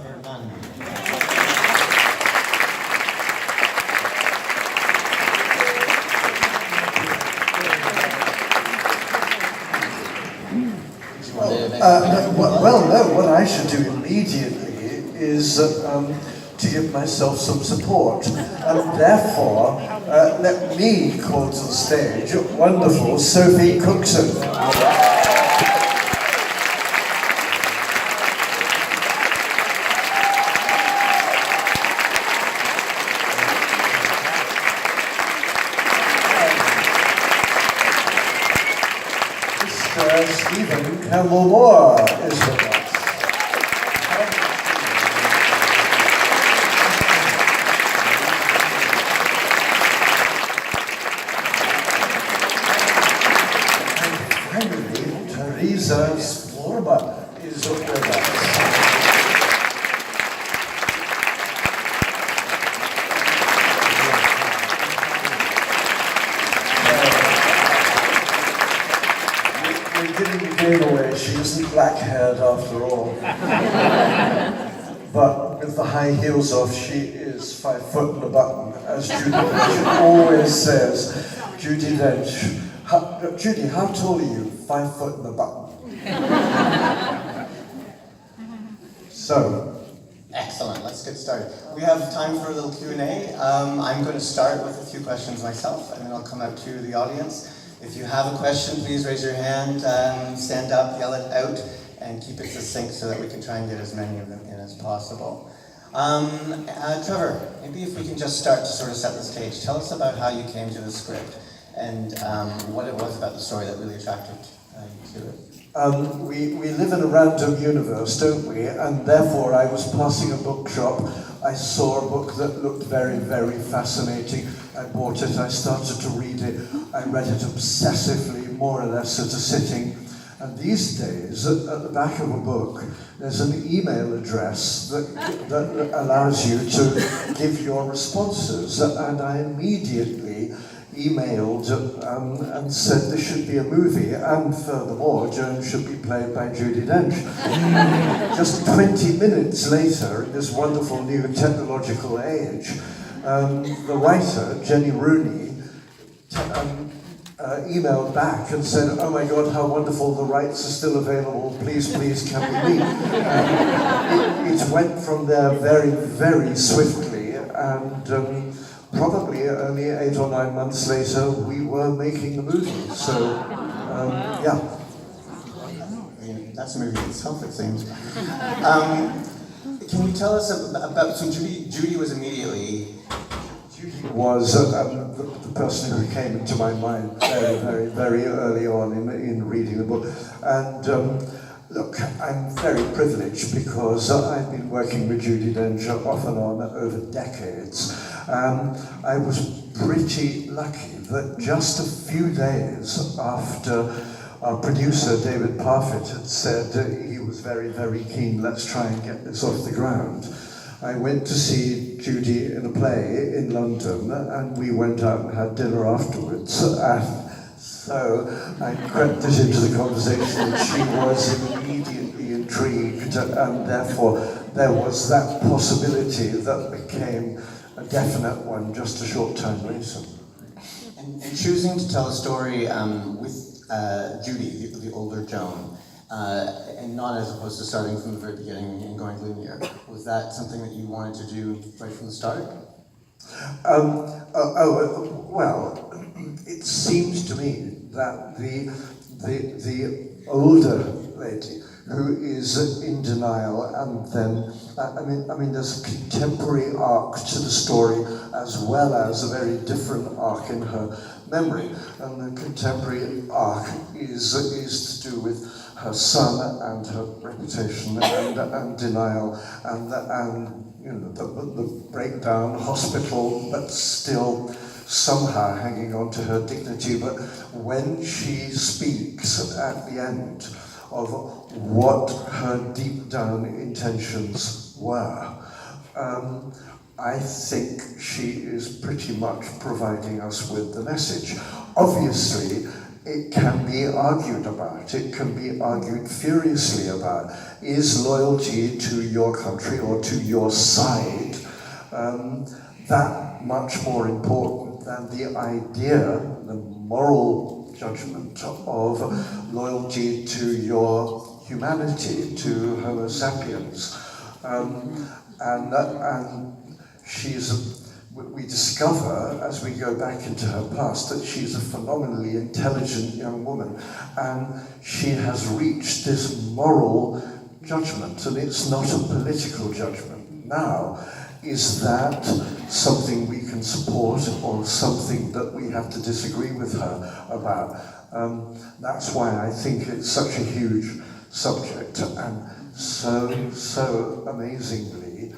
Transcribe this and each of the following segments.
Trevor Nunn. No, what I should do immediately is to give myself some support. And therefore, let me call to the stage wonderful Sophie Cookson. Stephen Campbell-Moore is with us. And finally, Teresa Svorba is with us. She isn't black-haired after all. But with the high heels off, she is 5 foot and a button, as Judi Dench always says. Judi Dench, Judy, how tall are you? 5 foot and a button. So. Excellent, let's get started. We have time for a little Q&A. I'm going to start with a few questions myself, and then I'll come out to the audience. If you have a question, please raise your hand, stand up, yell it out, and keep it succinct so that we can try and get as many of them in as possible. Trevor, maybe if we can just start to sort of set the stage. Tell us about how you came to the script and what it was about the story that really attracted you to it. We live in a random universe, don't we? And therefore I was passing a bookshop. I saw a book that looked very, very fascinating. I bought it, I started to read it. I read it obsessively, more or less at a sitting. And these days, at the back of a book, there's an email address that allows you to give your responses. And I immediately emailed and said this should be a movie, and furthermore, Joan should be played by Judi Dench. Just 20 minutes later, in this wonderful new technological age, the writer, Jenny Rooney, emailed back and said, "Oh my God, how wonderful, the rights are still available, please, can we meet?" It went from there very, very swiftly, and probably only 8 or 9 months later, we were making the movie. So, yeah. I mean, that's a movie itself, it seems. Can you tell us about, so Judi was immediately... Judi was the person who came into my mind very, very, very early on in reading the book. And look, I'm very privileged because I've been working with Judi Dench off and on over decades. I was pretty lucky that just a few days after our producer, David Parfitt, had said he was very, very keen, let's try and get this off the ground, I went to see Judi in a play in London, and we went out and had dinner afterwards. And so I crept it into the conversation that she was immediately intrigued, and therefore there was that possibility that became a definite one just a short time later. And choosing to tell a story with Judi, the older Joan, and not as opposed to starting from the very beginning and going linear, was that something that you wanted to do right from the start? Well, it seems to me that the older lady who is in denial, and then I mean there's a contemporary arc to the story as well as a very different arc in her memory, and the contemporary arc is to do with her son and her reputation and denial and you know the breakdown, hospital, but still somehow hanging on to her dignity. But when she speaks at the end of what her deep down intentions were, I think she is pretty much providing us with the message. Obviously, it can be argued about, it can be argued furiously about. Is loyalty to your country or to your side that much more important than the idea, the moral judgment of loyalty to your humanity, to Homo sapiens? And we discover, as we go back into her past, that she's a phenomenally intelligent young woman, and she has reached this moral judgment, and it's not a political judgment. Now, is that something we can support, or something that we have to disagree with her about? That's why I think it's such a huge subject, and so amazingly,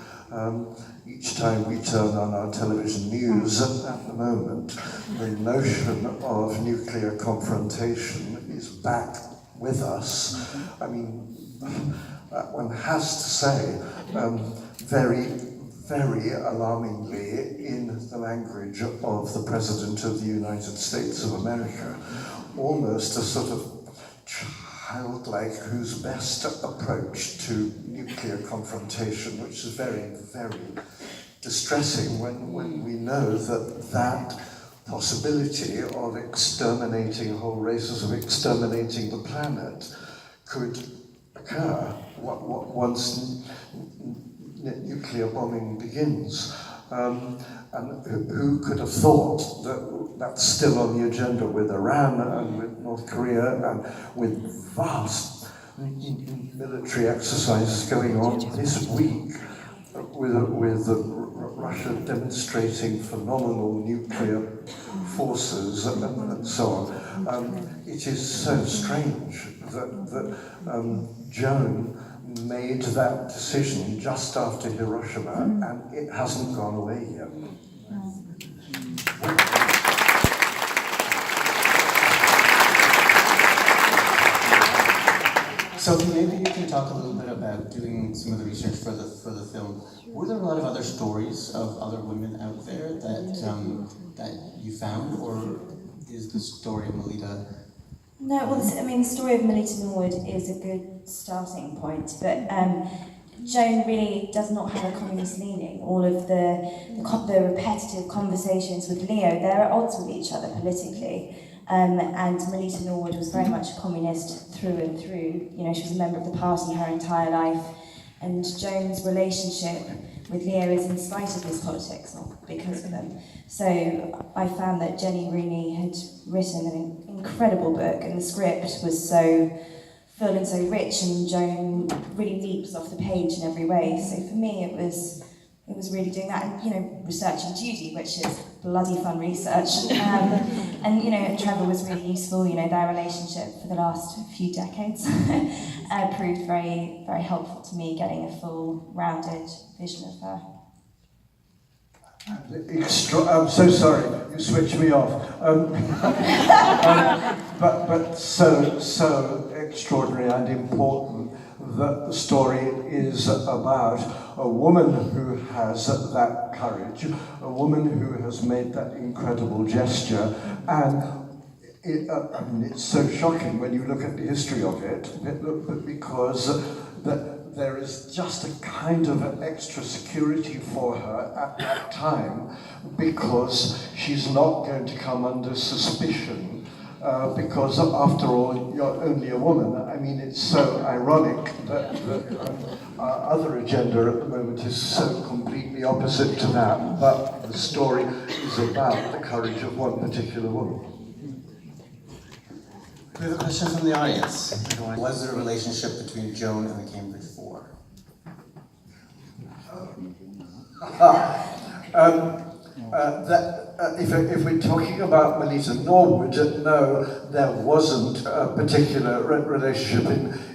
each time we turn on our television news at the moment, the notion of nuclear confrontation is back with us. I mean, one has to say, very, very alarmingly, in the language of the President of the United States of America, almost a sort of childlike who's best approach to nuclear confrontation, which is very, very distressing when we know that possibility of exterminating whole races, of exterminating the planet, could occur once nuclear bombing begins. And who could have thought that that's still on the agenda with Iran and with North Korea and with vast military exercises going on this week, with Russia demonstrating phenomenal nuclear forces and so on. It is so strange that Joan made that decision just after Hiroshima, and it hasn't gone away yet. Sophie, maybe you can talk a little bit about doing some of the research for the film. Were there a lot of other stories of other women out there that you found, or is the story of Melita? No, well, the story of Melita Norwood is a good starting point, but Joan really does not have a communist leaning. All of the repetitive conversations with Leo, they're at odds with each other politically. And Melita Norwood was very much a communist through and through. You know, she was a member of the party her entire life. And Joan's relationship with Leo is in spite of his politics, not because of them. So I found that Jenny Rooney had written an incredible book, and the script was so full and so rich, and Joan really leaps off the page in every way. So for me, it was really doing that, and researching Judi, which is bloody fun research, and Trevor was really useful. Their relationship for the last few decades proved very, very helpful to me, getting a full, rounded vision of her. I'm so sorry, you switched me off. But so extraordinary and important that the story is about a woman who has that courage, a woman who has made that incredible gesture, and it's so shocking when you look at the history of it, because there is just a kind of extra security for her at that time, because she's not going to come under suspicion, because after all, you're only a woman. I mean, it's so ironic that our other agenda at the moment is so completely opposite to that, but the story is about the courage of one particular woman. We have a question from the audience. Was there a relationship between Joan and the Cambridge Four? If we're talking about Melita Norwood, no, there wasn't a particular relationship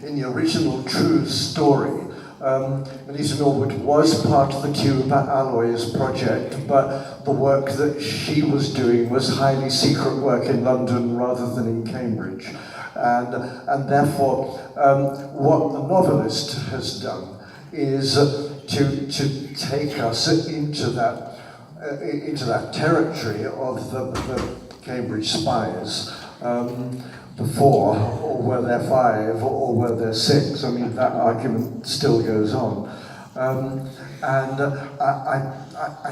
in the original true story. Melita Norwood was part of the Tube Alloys project, but the work that she was doing was highly secret work in London rather than in Cambridge. And therefore, what the novelist has done is to take us into that territory of the Cambridge spies, before, or were there 5, or were there 6? I mean, that argument still goes on. I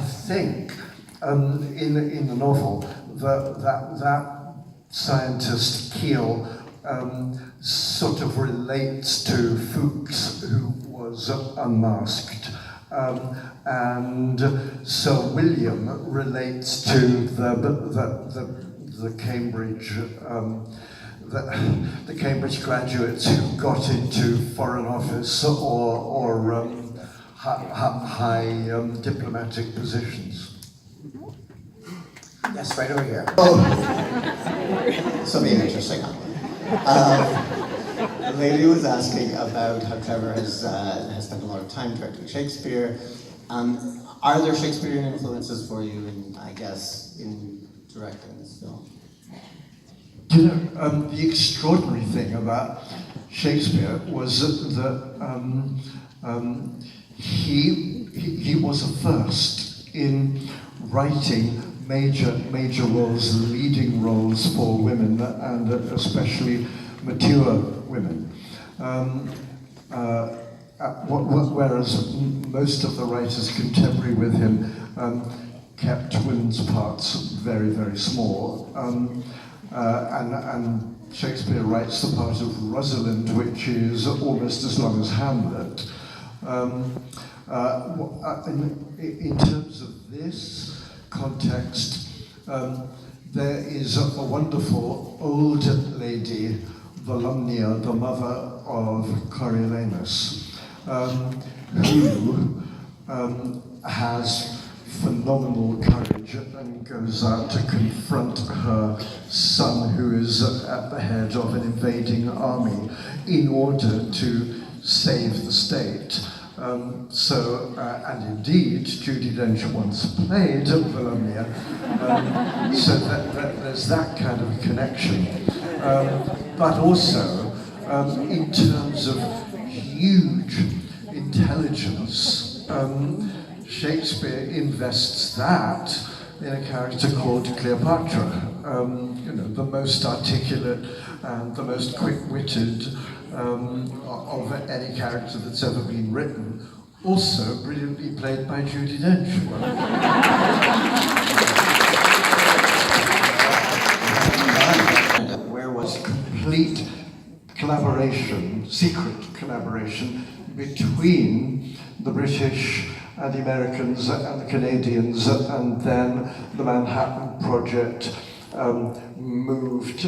think in the novel that scientist Keel sort of relates to Fuchs, who was unmasked, and Sir William relates to the Cambridge. The Cambridge graduates who got into Foreign Office or high diplomatic positions. Yes, right over here. Oh, this will be an interesting one. The lady was asking about how Trevor has spent a lot of time directing Shakespeare. Are there Shakespearean influences for you in, I guess, in directing this film? You know, the extraordinary thing about Shakespeare was that he was a first in writing major roles, leading roles for women, and especially mature women. Whereas most of the writers contemporary with him kept women's parts very, very small. And Shakespeare writes the part of Rosalind, which is almost as long as Hamlet. In terms of this context, there is a wonderful old lady, Volumnia, the mother of Coriolanus, who has phenomenal courage and goes out to confront her son, who is at the head of an invading army, in order to save the state. And indeed, Judi Dench once played Volumnia, so that there's that kind of connection. But also, in terms of huge intelligence, Shakespeare invests that in a character called Cleopatra, the most articulate and the most quick-witted of any character that's ever been written, also brilliantly played by Judi Dench. Where was complete collaboration, secret collaboration between the British and the Americans and the Canadians, and then the Manhattan Project moved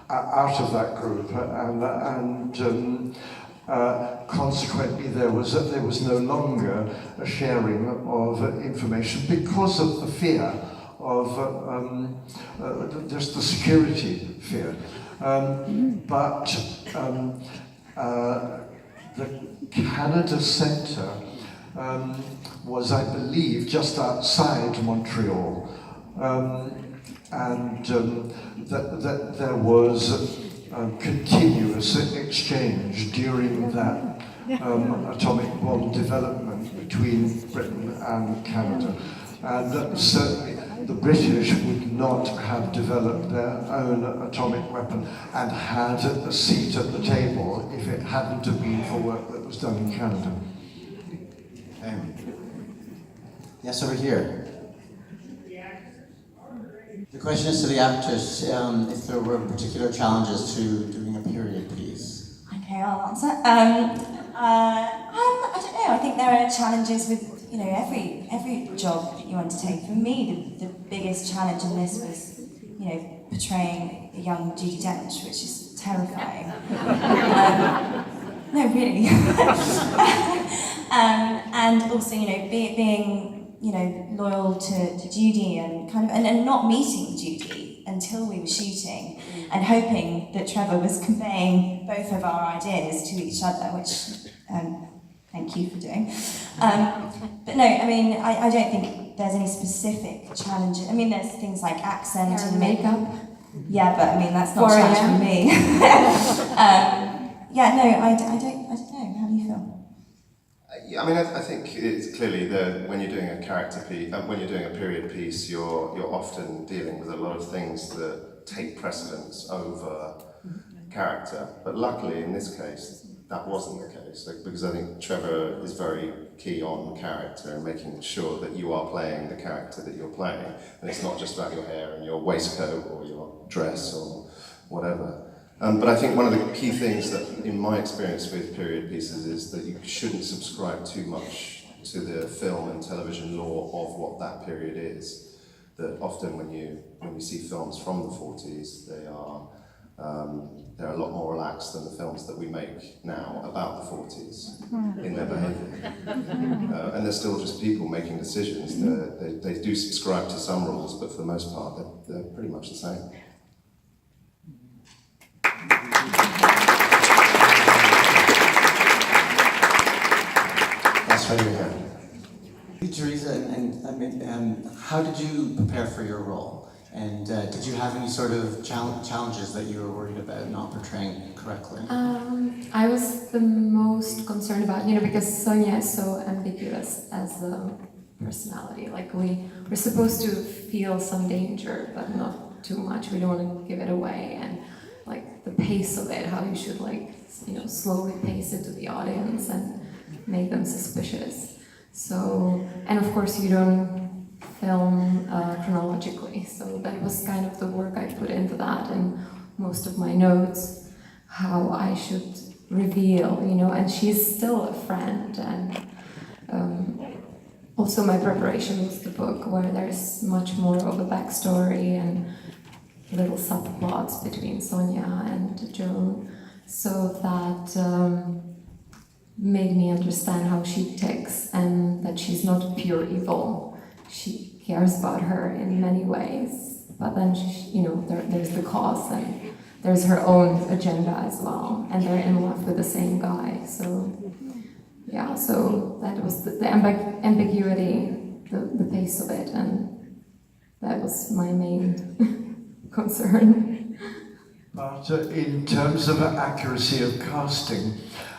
out of that group, and consequently there was no longer a sharing of information because of the fear of just the security fear. But the Canada Centre was, I believe, just outside Montreal, and that there was continuous exchange during that atomic bomb development between Britain and Canada. And certainly the British would not have developed their own atomic weapon and had a seat at the table if it hadn't have been for work that was done in Canada. Yes, over here. The question is to the actress, if there were particular challenges to doing a period piece. Okay, I'll answer. I don't know. I think there are challenges with every job that you undertake. For me, the biggest challenge in this was portraying a young Judi Dench, which is terrifying. No, really. And also, being loyal to Judi and not meeting Judi until we were shooting, and hoping that Trevor was conveying both of our ideas to each other, which thank you for doing. But no, I mean, I don't think there's any specific challenges. I mean, there's things like accent and makeup. Yeah, but I mean, that's not a challenge for me. Yeah, no, I don't know. How do you feel? I mean, I think it's clearly that when you're doing a character piece, when you're doing a period piece, you're often dealing with a lot of things that take precedence over character. But luckily, in this case, that wasn't the case, because I think Trevor is very key on character and making sure that you are playing the character that you're playing, and it's not just about your hair and your waistcoat or your dress or whatever. But I think one of the key things that, in my experience with period pieces, is that you shouldn't subscribe too much to the film and television lore of what that period is. That often when you see films from the 40s, they're a lot more relaxed than the films that we make now about the 40s in their behaviour. And they're still just people making decisions. They do subscribe to some rules, but for the most part, they're pretty much the same. That's right here. Teresa, and how did you prepare for your role? And did you have any sort of challenges that you were worried about not portraying correctly? I was the most concerned about, because Sonia is so ambiguous as a personality. Like we're supposed to feel some danger, but not too much. We don't want to give it away, and like the pace of it, how you should slowly pace it to the audience and make them suspicious. So, and of course you don't film chronologically, so that was kind of the work I put into that, and most of my notes, how I should reveal, and she's still a friend, and also my preparation was the book, where there's much more of a backstory and little subplots between Sonia and Joan, so that made me understand how she ticks, and that she's not pure evil. She cares about her in many ways, but then there's the cause, and there's her own agenda as well, and they're in love with the same guy. So yeah, so that was the ambiguity, the pace of it, and that was my main concern. But in terms of accuracy of casting,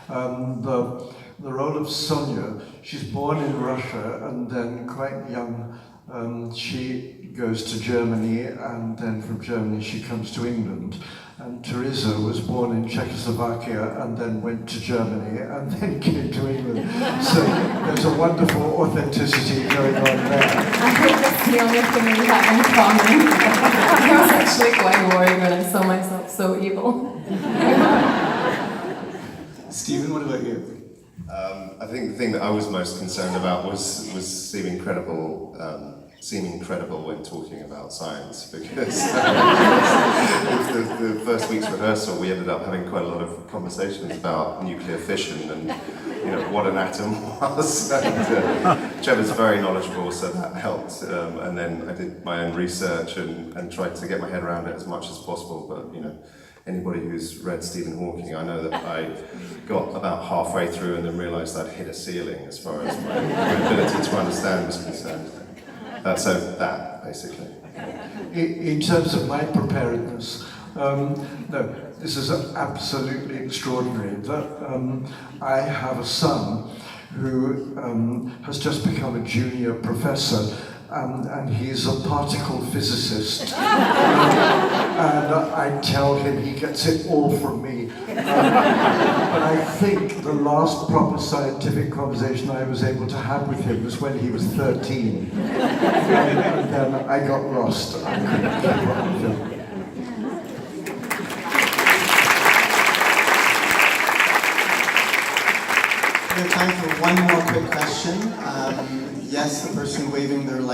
the role of Sonia, she's born in Russia, and then quite young she goes to Germany, and then from Germany she comes to England. And Teresa was born in Czechoslovakia and then went to Germany and then came to England. So there's a wonderful authenticity going on there. I think that's the only thing we have in common. I was actually quite worried when I saw myself so evil. Stephen, what about you? I think the thing that I was most concerned about was seeming credible when talking about science, because the first week's rehearsal we ended up having quite a lot of conversations about nuclear fission and what an atom was. And, Trevor's very knowledgeable, so that helped. And then I did my own research and tried to get my head around it as much as possible. But anybody who's read Stephen Hawking, I know that I got about halfway through and then realised I'd hit a ceiling as far as my ability to understand was concerned. So that, basically. In terms of my preparedness, no, this is absolutely extraordinary. I have a son who has just become a junior professor, and he's a particle physicist. And I tell him he gets it all from me. But I think the last proper scientific conversation I was able to have with him was when he was 13. And then I got lost. I couldn't keep up with him. We have time for one more quick question. Yes, the person waving their leg.